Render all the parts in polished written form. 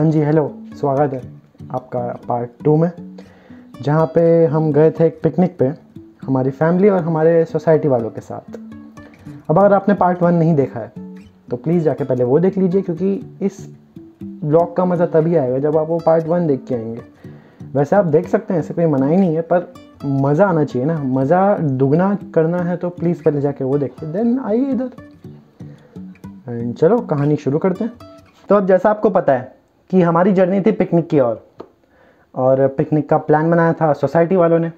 हाँ जी, हेलो, स्वागत है आपका पार्ट 2 में, जहाँ पे हम गए थे एक पिकनिक पे हमारी फैमिली और हमारे सोसाइटी वालों के साथ। अब अगर आपने पार्ट 1 नहीं देखा है तो प्लीज़ जाके पहले वो देख लीजिए, क्योंकि इस ब्लॉग का मज़ा तभी आएगा जब आप वो पार्ट 1 देख के आएंगे। वैसे आप देख सकते हैं, ऐसे कोई मनाही नहीं है, पर मज़ा आना चाहिए ना। मज़ा दुगना करना है तो प्लीज़ पहले जाके वो देखिए, देन आइए इधर। एंड चलो कहानी शुरू करते हैं। तो अब जैसा आपको पता है कि हमारी जर्नी थी पिकनिक की और पिकनिक का प्लान बनाया था सोसाइटी वालों ने।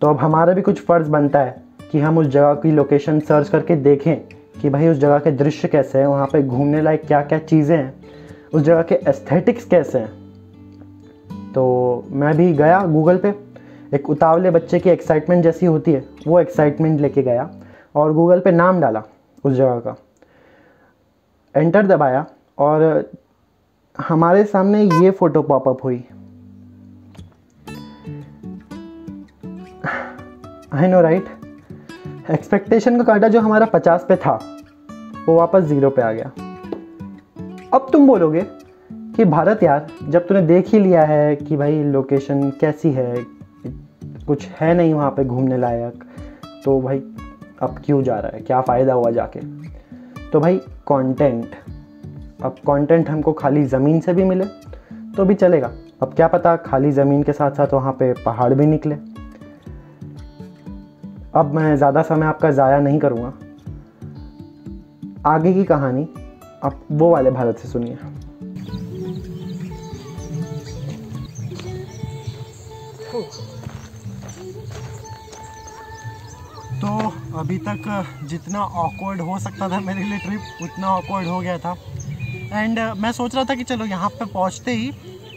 तो अब हमारा भी कुछ फ़र्ज़ बनता है कि हम उस जगह की लोकेशन सर्च करके देखें कि भाई उस जगह के दृश्य कैसे हैं, वहाँ पे घूमने लायक क्या क्या चीज़ें हैं, उस जगह के एस्थेटिक्स कैसे हैं। तो मैं भी गया गूगल पे, एक उतावले बच्चे की एक्साइटमेंट जैसी होती है वो एक्साइटमेंट लेके गया और गूगल पे नाम डाला उस जगह का, एंटर दबाया और हमारे सामने ये फ़ोटो पॉपअप हुई। आई नो राइट, एक्सपेक्टेशन का कांटा जो हमारा 50 पे था वो वापस 0 पे आ गया। अब तुम बोलोगे कि भारत यार, जब तूने देख ही लिया है कि भाई लोकेशन कैसी है, कुछ है नहीं वहाँ पे घूमने लायक, तो भाई अब क्यों जा रहा है, क्या फ़ायदा हुआ जाके। तो भाई कंटेंट, अब कंटेंट हमको खाली ज़मीन से भी मिले तो भी चलेगा। अब क्या पता खाली ज़मीन के साथ साथ वहाँ पे पहाड़ भी निकले। अब मैं ज़्यादा समय आपका ज़ाया नहीं करूँगा, आगे की कहानी आप वो वाले भारत से सुनिए। तो अभी तक जितना ऑकवर्ड हो सकता था मेरे लिए ट्रिप, उतना ऑकवर्ड हो गया था। एंड मैं सोच रहा था कि चलो यहाँ पे पहुँचते ही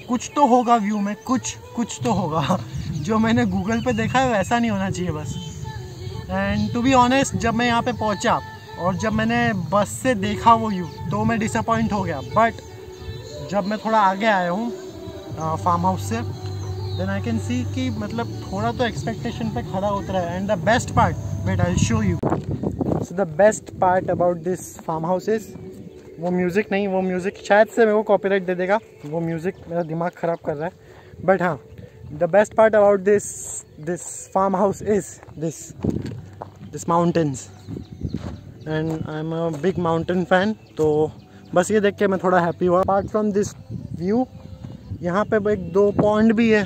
कुछ तो होगा व्यू में, कुछ तो होगा। जो मैंने गूगल पे देखा है वैसा नहीं होना चाहिए बस। एंड टू बी ऑनेस्ट, जब मैं यहाँ पे पहुँचा और जब मैंने बस से देखा वो व्यू तो मैं डिसअपॉइंट हो गया। बट जब मैं थोड़ा आगे आया हूँ फार्म हाउस से, देन आई कैन सी कि मतलब थोड़ा तो एक्सपेक्टेशन पे खड़ा उतरा है। And the best part, wait I will show you. So the best part about this farm house is वो म्यूज़िक नहीं, वो म्यूज़िक शायद से मेरे को कॉपीराइट दे देगा, वो म्यूज़िक मेरा दिमाग ख़राब कर रहा है। बट हाँ, the best part about this farm house is this mountains, and I am a big mountain fan. तो बस ये देख के मैं थोड़ा हैप्पी हुआ। अपार्ट फ्रॉम दिस व्यू, यहाँ पे एक 2 पॉन्ड भी है,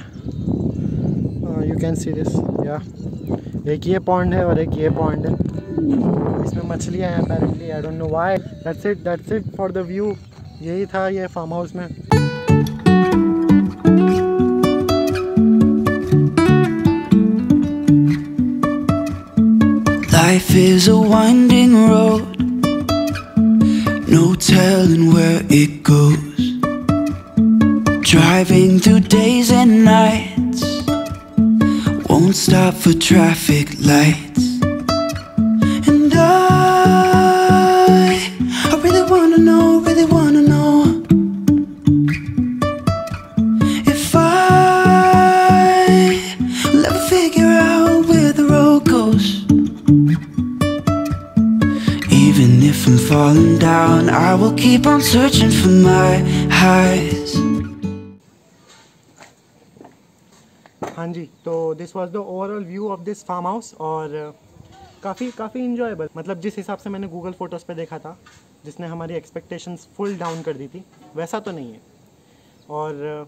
यू कैन सी दिस, या एक ये पॉन्ड है और एक ये पॉन्ड है। इसमें मछलियाँ हैं apparently, I don't know why. That's it for the view. यही था ये फार्म हाउस में। Life is a winding road, no telling where it goes. Driving through days and nights, won't stop for traffic lights. And I really wanna know if I'll ever figure out where the road goes. Even if I'm falling down, I will keep on searching for my highs. हाँ जी, तो this was the overall view of this farm house. और काफ़ी enjoyable, मतलब जिस हिसाब से मैंने गूगल फोटोज़ पे देखा था, जिसने हमारी एक्सपेक्टेशंस फुल डाउन कर दी थी, वैसा तो नहीं है। और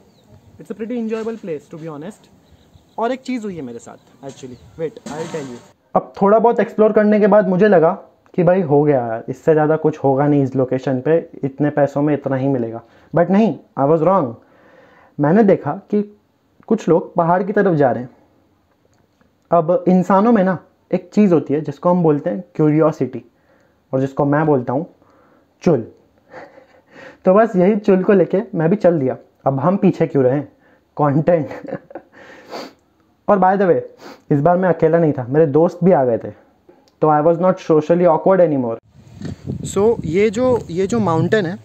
it's a pretty enjoyable place to be honest. और एक चीज़ हुई है मेरे साथ actually, wait I will tell you. अब थोड़ा बहुत एक्सप्लोर करने के बाद मुझे लगा कि भाई हो गया यार, इससे ज़्यादा कुछ होगा नहीं इस लोकेशन पे, इतने पैसों में इतना ही मिलेगा। बट नहीं, आई वॉज रॉन्ग। मैंने देखा कि कुछ लोग पहाड़ की तरफ जा रहे हैं। अब इंसानों में ना एक चीज़ होती है जिसको हम बोलते हैं क्यूरियोसिटी, और जिसको मैं बोलता हूँ चुल। तो बस यही चुल को लेके मैं भी चल दिया। अब हम पीछे क्यों रहे, कंटेंट। और बाय द वे, इस बार मैं अकेला नहीं था, मेरे दोस्त भी आ गए थे, तो I was not socially awkward any more. So ये जो माउंटेन है,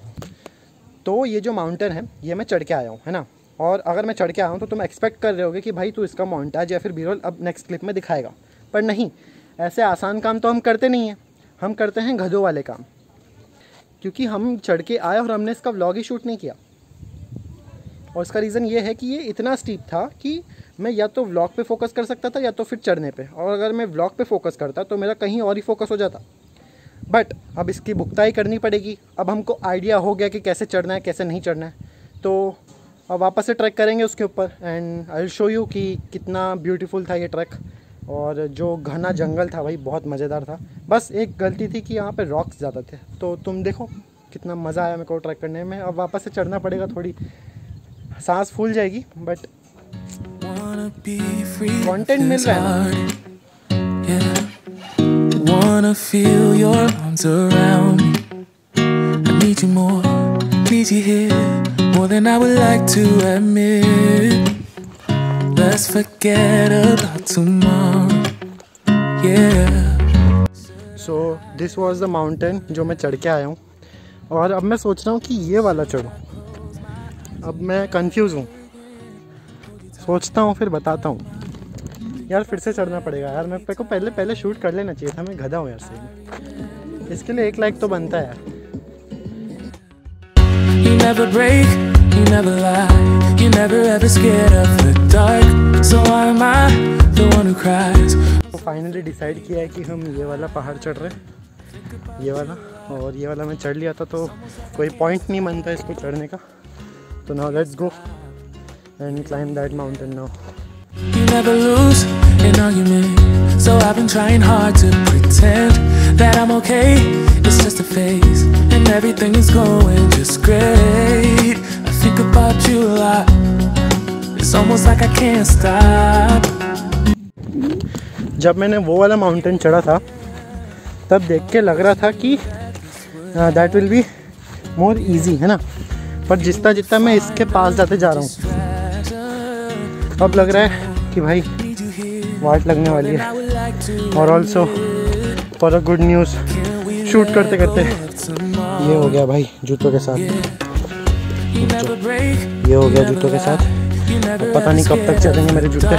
तो ये जो माउंटेन है ये मैं चढ़ के आया हूँ, है ना। और अगर मैं चढ़ के आया हूँ तो तुम एक्सपेक्ट कर रहे होगे कि भाई तू इसका मोन्टाज या फिर बी-रोल अब नेक्स्ट क्लिप में दिखाएगा, पर नहीं, ऐसे आसान काम तो हम करते नहीं हैं, हम करते हैं गधों वाले काम। क्योंकि हम चढ़ के आए और हमने इसका व्लॉग ही शूट नहीं किया, और इसका रीज़न ये है कि ये इतना स्टीप था कि मैं या तो व्लॉग पे फोकस कर सकता था या तो फिर चढ़ने पे, और अगर मैं व्लॉग पे फोकस करता तो मेरा कहीं और ही फोकस हो जाता। बट अब इसकी भुगताई करनी पड़ेगी। अब हमको आइडिया हो गया कि कैसे चढ़ना है कैसे नहीं चढ़ना है, तो अब वापस से ट्रैक करेंगे उसके ऊपर and I will show you कि कितना ब्यूटीफुल था ये ट्रैक। और जो घना जंगल था भाई बहुत मज़ेदार था। बस एक गलती थी कि यहाँ पे रॉक्स ज़्यादा थे, तो तुम देखो कितना मज़ा आया मेरे को ट्रैक करने में। अब वापस से चढ़ना पड़ेगा, थोड़ी सांस फूल जाएगी बट कंटेंट मिल रहा है। Wanna feel your arms around me. I need you more, need you here, more than I would like to admit. Let's forget about tomorrow, yeah. So this was the mountain जो मैं चढ़ के आया हूँ, और अब मैं सोच रहा हूँ कि ये वाला चढ़ूँ। अब मैं कंफ्यूज हूँ, सोचता हूँ फिर बताता हूँ। यार फिर से चढ़ना पड़ेगा यार, मेरे को पहले शूट कर लेना चाहिए था, मैं गधा हूँ यार सही में। इसके लिए 1 लाइक तो बनता है यार। You never break, you never lie, you never ever scared of the dark. So why am I the one who cries? तो फाइनली डिसाइड किया है कि हम ये वाला पहाड़ चढ़ रहे हैं, ये वाला। और ये वाला मैं चढ़ लिया था तो कोई पॉइंट नहीं बनता इसको चढ़ने का। तो now let's go and climb that mountain now. You never lose an argument, so I've been trying hard to pretend that I'm okay. It's just a phase, and everything is going just great. I think about you a lot. It's almost like I can't stop. जब मैंने वो वाला mountain चढ़ा था तब देख के लग रहा था कि that will be more easy, है ना। पर जितना मैं इसके पास जाते जा रहा हूँ अब लग रहा है कि भाई वाट लगने वाली है। और also for a good news, shoot करते करते ये हो गया भाई जूतों के साथ, ये हो गया जूतों के साथ। पता नहीं कब तक चलेंगे मेरे जूते।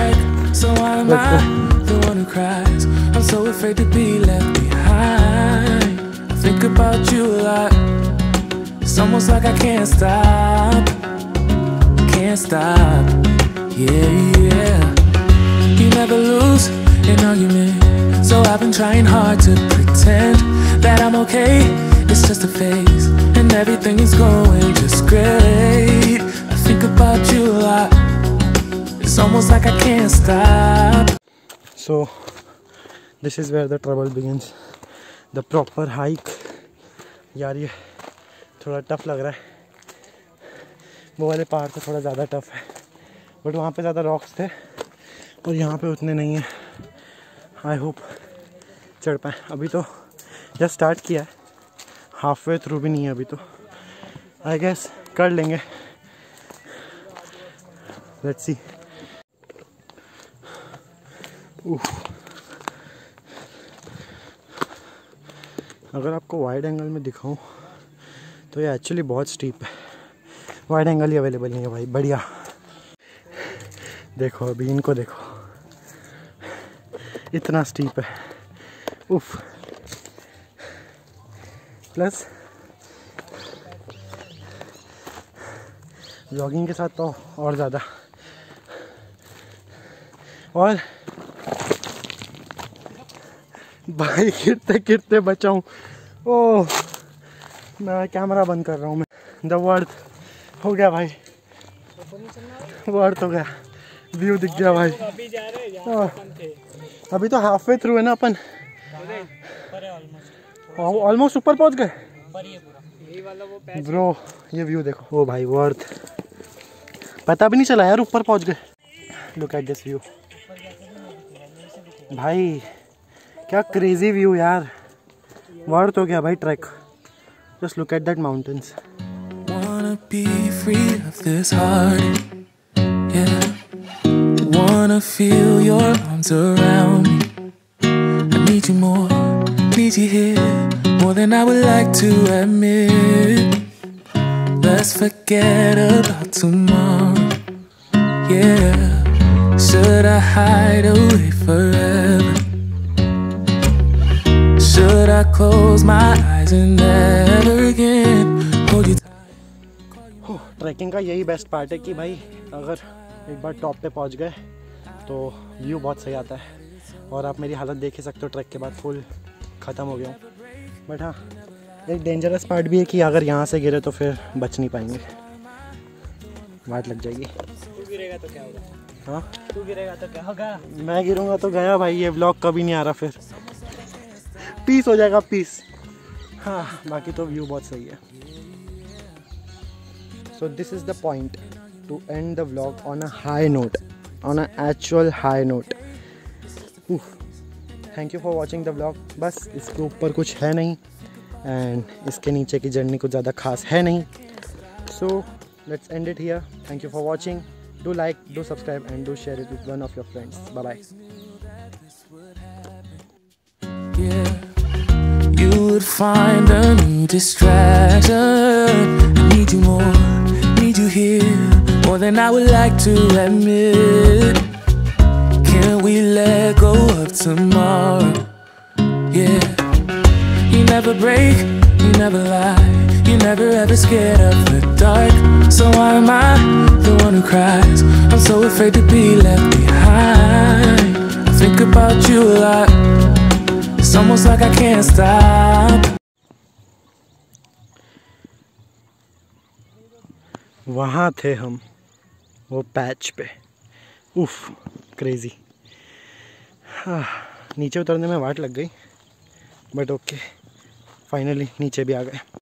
Yeah. You never lose an argument, so I've been trying hard to pretend that I'm okay. It's just a phase, and everything is going just great. I think about you a lot. It's almost like I can't stop. So this is where the trouble begins. The proper hike. यार ये थोड़ा tough लग रहा है। वो वाले पहाड़ तो थोड़ा ज़्यादा टफ है, बट वहाँ पे ज़्यादा रॉक्स थे और यहाँ पे उतने नहीं हैं। आई होप चढ़ पाए। अभी तो जस्ट स्टार्ट किया है, हाफ वे थ्रू भी नहीं है अभी तो। आई गेस कर लेंगे, लेट्स सी। अगर आपको वाइड एंगल में दिखाऊं तो ये एक्चुअली बहुत स्टीप है। वाइड एंगल ही अवेलेबल नहीं है भाई। बढ़िया, देखो अभी इनको देखो, इतना स्टीप है। उफ, प्लस जॉगिंग के साथ तो और ज़्यादा। और भाई गिरते गिरते बचाऊं। ओह, मैं कैमरा बंद कर रहा हूँ। मैं द वर्थ हो गया भाई, वर्थ हो गया। व्यू दिख गया भाई। अभी तो हाफ वे थ्रू है ना अपन, ऑलमोस्ट ऊपर पहुंच गए ब्रो। ये व्यू देखो, ओ भाई वर्थ, पता भी नहीं चला यार ऊपर पहुंच गए। लुक एट दिस व्यू भाई, क्या क्रेजी व्यू यार। वर्थ हो गया भाई track. Just look at that mountains. Wanna be free of this heart, yeah. Wanna feel your arms around me. I need you more, need you here, more than I would like to admit. Let's forget about tomorrow, yeah. Should I hide away forever? Should I close my eyes and never again hold you tight? Trekking का यही best part है कि भाई अगर एक बार top पे पहुंच गए तो व्यू बहुत सही आता है। और आप मेरी हालत देख ही सकते हो, ट्रैक के बाद फुल ख़त्म हो गया हूँ। बट हाँ, एक डेंजरस पार्ट भी है कि अगर यहाँ से गिरे तो फिर बच नहीं पाएंगे, वाट लग जाएगी। तू गिरेगा तो क्या होगा? हाँ, तू गिरेगा तो क्या होगा? मैं गिरूँगा तो गया भाई, ये व्लॉग कभी नहीं आ रहा, फिर पीस हो जाएगा, पीस। हाँ, बाकी तो व्यू बहुत सही है। So this is the point two and the vlog on a high note, on a actual high note. Thank you for watching the vlog. बस इसके ऊपर कुछ है नहीं एंड इसके नीचे की जर्नी कुछ ज़्यादा खास है नहीं। So let's end it here. Thank you for watching. Do like, do subscribe and do share it with one of your friends. Bye bye. Yeah, you would find a new distraction. I need you more, need you here, more than I would like to admit. Can we let go of tomorrow? Yeah, you never break, you never lie, you're never ever scared of the dark. So why am I the one who cries? I'm so afraid to be left behind. I think about you a lot. It's almost like I can't stop. वहाँ थे हम, वो patch पे। उफ, crazy. हाँ, नीचे उतरने में वाट लग गई, बट ओके, फाइनली नीचे भी आ गए।